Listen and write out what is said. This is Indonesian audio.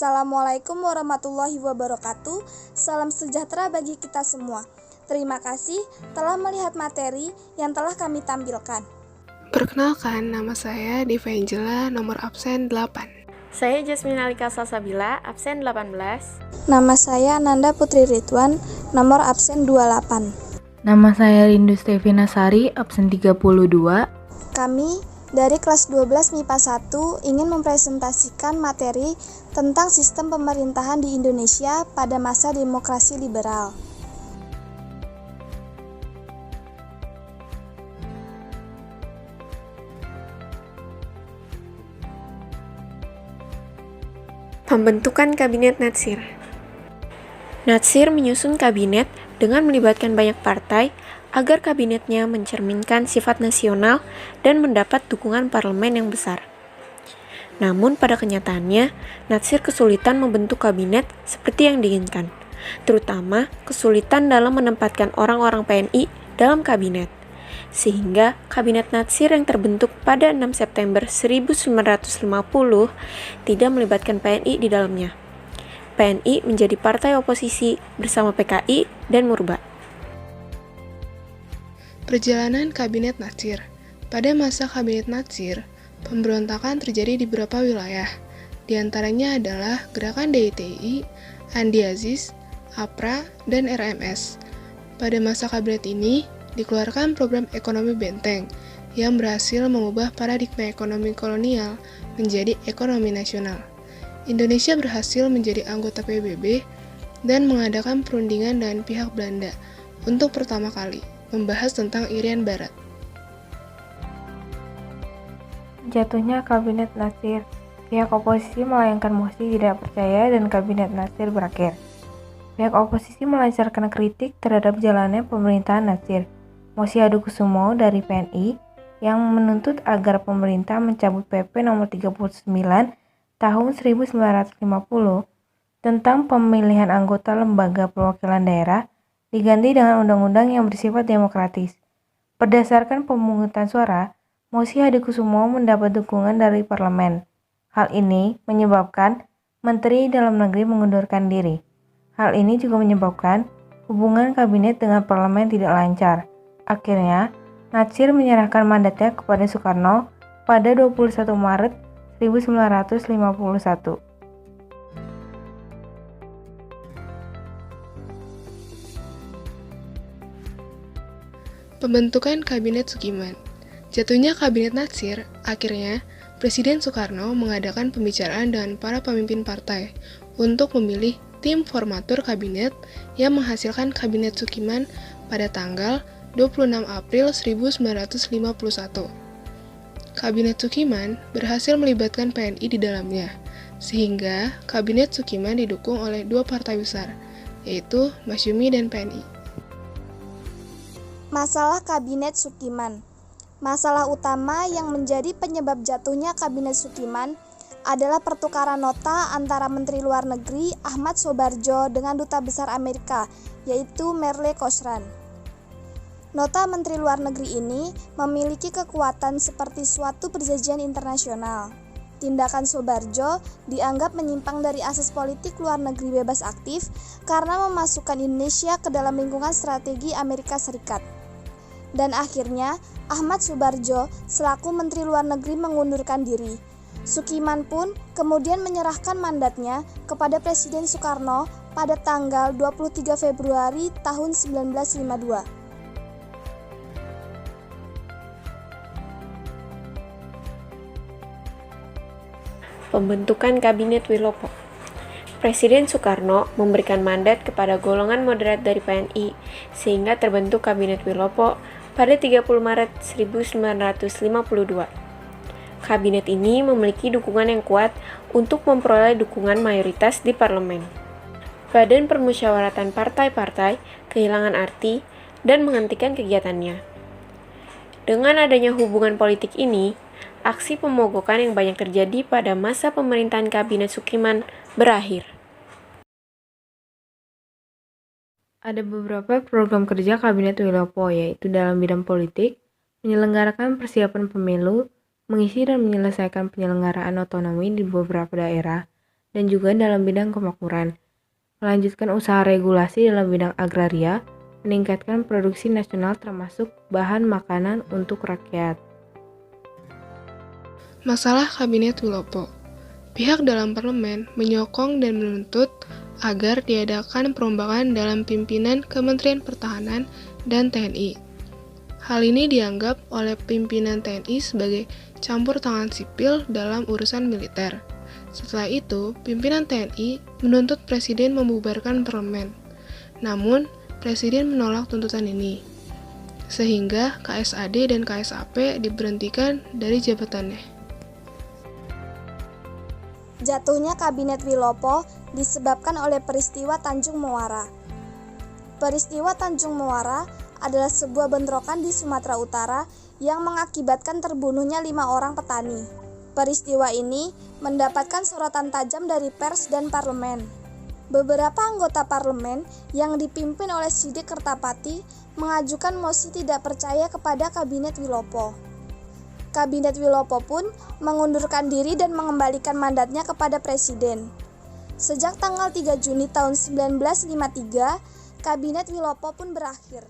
Assalamualaikum warahmatullahi wabarakatuh. Salam sejahtera bagi kita semua. Terima kasih telah melihat materi yang telah kami tampilkan. Perkenalkan, nama saya Diva Angela, nomor absen 8. Saya Jasmine Alika Salsabila, absen 18. Nama saya Nanda Putri Ridwan, nomor absen 28. Nama saya Rindu Stevina Sari, absen 32. Kami dari kelas 12 MIPA 1 ingin mempresentasikan materi tentang sistem pemerintahan di Indonesia pada masa demokrasi liberal. Pembentukan Kabinet Natsir. Natsir menyusun kabinet dengan melibatkan banyak partai agar kabinetnya mencerminkan sifat nasional dan mendapat dukungan parlemen yang besar. Namun pada kenyataannya, Natsir kesulitan membentuk kabinet seperti yang diinginkan, terutama kesulitan dalam menempatkan orang-orang PNI dalam kabinet. Sehingga Kabinet Natsir yang terbentuk pada 6 September 1950 tidak melibatkan PNI di dalamnya. PNI menjadi partai oposisi bersama PKI dan Murba. Perjalanan Kabinet Natsir. Pada masa Kabinet Natsir, pemberontakan terjadi di beberapa wilayah. Di antaranya adalah Gerakan DITI, Andi Aziz, APRA, dan RMS. Pada masa kabinet ini, dikeluarkan program ekonomi benteng yang berhasil mengubah paradigma ekonomi kolonial menjadi ekonomi nasional. Indonesia berhasil menjadi anggota PBB dan mengadakan perundingan dengan pihak Belanda untuk pertama kali membahas tentang Irian Barat. Jatuhnya Kabinet Natsir. Pihak oposisi melayangkan mosi tidak percaya dan Kabinet Natsir berakhir. Pihak oposisi melancarkan kritik terhadap jalannya pemerintahan Natsir. Mosi adu kusumo dari PNI yang menuntut agar pemerintah mencabut PP nomor 39 tahun 1950 tentang pemilihan anggota lembaga perwakilan daerah diganti dengan undang-undang yang bersifat demokratis. Berdasarkan pemungutan suara, mosi adu kusumo mendapat dukungan dari parlemen. Hal ini menyebabkan Menteri Dalam Negeri mengundurkan diri. Hal ini juga menyebabkan hubungan kabinet dengan parlemen tidak lancar. Akhirnya, Natsir menyerahkan mandatnya kepada Soekarno pada 21 Maret 1951. Pembentukan Kabinet Sukiman. Jatuhnya Kabinet Natsir, akhirnya Presiden Soekarno mengadakan pembicaraan dengan para pemimpin partai untuk memilih tim formatur kabinet yang menghasilkan Kabinet Sukiman pada tanggal 26 April 1951. Kabinet Sukiman berhasil melibatkan PNI di dalamnya, sehingga Kabinet Sukiman didukung oleh dua partai besar, yaitu Masyumi dan PNI. Masalah Kabinet Sukiman. Masalah utama yang menjadi penyebab jatuhnya Kabinet Sukiman adalah pertukaran nota antara Menteri Luar Negeri Ahmad Soebardjo dengan Duta Besar Amerika, yaitu Merle Khosran. Nota Menteri Luar Negeri ini memiliki kekuatan seperti suatu perjanjian internasional. Tindakan Soebardjo dianggap menyimpang dari asas politik luar negeri bebas aktif karena memasukkan Indonesia ke dalam lingkungan strategi Amerika Serikat. Dan akhirnya, Ahmad Soebardjo selaku Menteri Luar Negeri mengundurkan diri. Sukiman pun kemudian menyerahkan mandatnya kepada Presiden Soekarno pada tanggal 23 Februari tahun 1952. Pembentukan Kabinet Wilopo. Presiden Soekarno memberikan mandat kepada golongan moderat dari PNI sehingga terbentuk Kabinet Wilopo pada 30 Maret 1952. Kabinet ini memiliki dukungan yang kuat untuk memperoleh dukungan mayoritas di parlemen. Badan Permusyawaratan Partai-Partai kehilangan arti dan menghentikan kegiatannya. Dengan adanya hubungan politik ini, aksi pemogokan yang banyak terjadi pada masa pemerintahan Kabinet Sukiman berakhir. Ada beberapa program kerja Kabinet Wilopo, yaitu dalam bidang politik, menyelenggarakan persiapan pemilu, mengisi dan menyelesaikan penyelenggaraan otonomi di beberapa daerah, dan juga dalam bidang kemakmuran. Melanjutkan usaha regulasi dalam bidang agraria, meningkatkan produksi nasional termasuk bahan makanan untuk rakyat. Masalah Kabinet Wilopo. Pihak dalam parlemen menyokong dan menuntut agar diadakan perombakan dalam pimpinan Kementerian Pertahanan dan TNI. Hal ini dianggap oleh pimpinan TNI sebagai campur tangan sipil dalam urusan militer. Setelah itu, pimpinan TNI menuntut Presiden membubarkan parlemen. Namun, Presiden menolak tuntutan ini, sehingga KSAD dan KSAP diberhentikan dari jabatannya. Jatuhnya Kabinet Wilopo disebabkan oleh peristiwa Tanjung Muara. Peristiwa Tanjung Muara adalah sebuah bentrokan di Sumatera Utara yang mengakibatkan terbunuhnya 5 orang petani. Peristiwa ini mendapatkan sorotan tajam dari pers dan parlemen. Beberapa anggota parlemen yang dipimpin oleh Siddiq Kertapati mengajukan mosi tidak percaya kepada Kabinet Wilopo. Kabinet Wilopo pun mengundurkan diri dan mengembalikan mandatnya kepada Presiden. Sejak tanggal 3 Juni tahun 1953, Kabinet Wilopo pun berakhir.